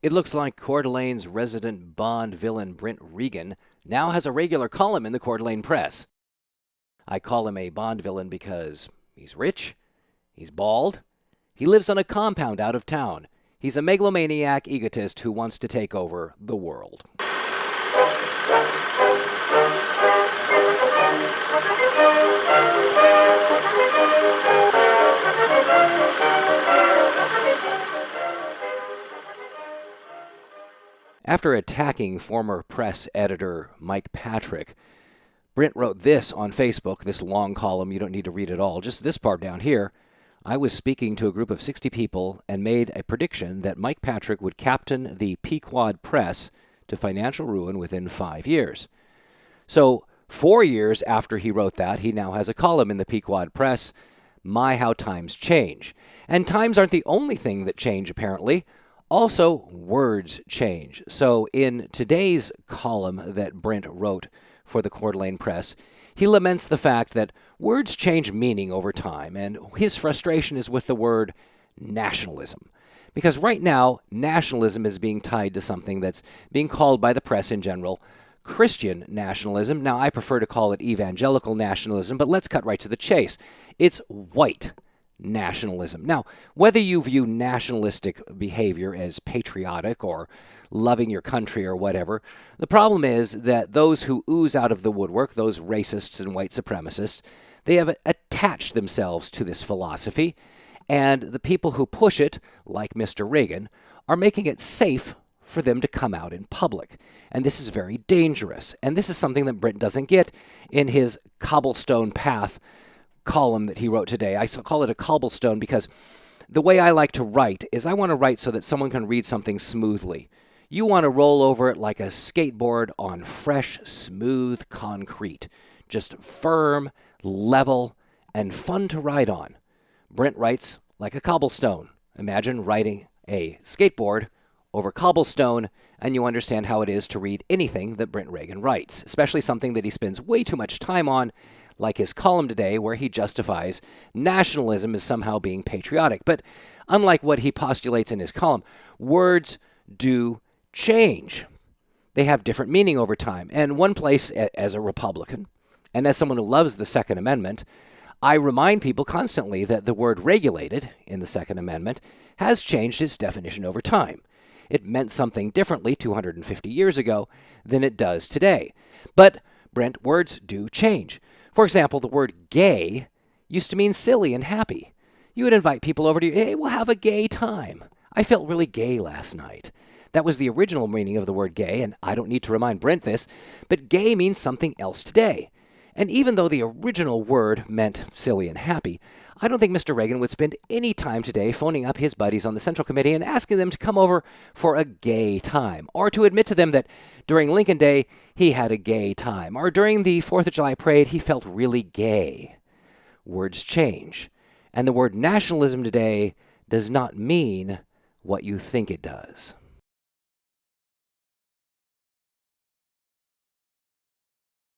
It looks like Coeur d'Alene's resident Bond villain Brent Regan now has a regular column in the Coeur d'Alene Press. I call him a Bond villain because he's rich, he's bald, he lives on a compound out of town. He's a megalomaniac egotist who wants to take over the world. After attacking former press editor Mike Patrick, Brent wrote this on Facebook, this long column. You don't need to read it all, just this part down here. I was speaking to a group of 60 people and made a prediction that Mike Patrick would captain the Pequod Press to financial ruin within 5 years. So 4 years after he wrote that, he now has a column in the Pequod Press, My How Times Change. And times aren't the only thing that change, apparently. Also, words change. So in today's column that Brent wrote for the Coeur d'Alene Press, he laments the fact that words change meaning over time, and his frustration is with the word nationalism. Because right now, nationalism is being tied to something that's being called by the press in general Christian nationalism. Now, I prefer to call it evangelical nationalism, but let's cut right to the chase. It's white nationalism. Now, whether you view nationalistic behavior as patriotic or loving your country or whatever, the problem is that those who ooze out of the woodwork, those racists and white supremacists, they have attached themselves to this philosophy, and the people who push it, like Mr. Reagan, are making it safe for them to come out in public. And this is very dangerous. And this is something that Brent doesn't get in his cobblestone path column that he wrote today. I call it a cobblestone because the way I like to write is I want to write so that someone can read something smoothly. You want to roll over it like a skateboard on fresh, smooth concrete. Just firm, level, and fun to ride on. Brent writes like a cobblestone. Imagine riding a skateboard over cobblestone, and you understand how it is to read anything that Brent Regan writes, especially something that he spends way too much time on, like his column today where he justifies nationalism as somehow being patriotic. But unlike what he postulates in his column, words do change. They have different meaning over time. And one place, as a Republican, and as someone who loves the Second Amendment, I remind people constantly that the word regulated in the Second Amendment has changed its definition over time. It meant something differently 250 years ago than it does today. But, Brent, words do change. For example, the word gay used to mean silly and happy. You would invite people over to you, hey, we'll have a gay time. I felt really gay last night. That was the original meaning of the word gay, and I don't need to remind Brent this, but gay means something else today. And even though the original word meant silly and happy, I don't think Mr. Reagan would spend any time today phoning up his buddies on the Central Committee and asking them to come over for a gay time, or to admit to them that during Lincoln Day he had a gay time, or during the 4th of July parade he felt really gay. Words change, and the word nationalism today does not mean what you think it does.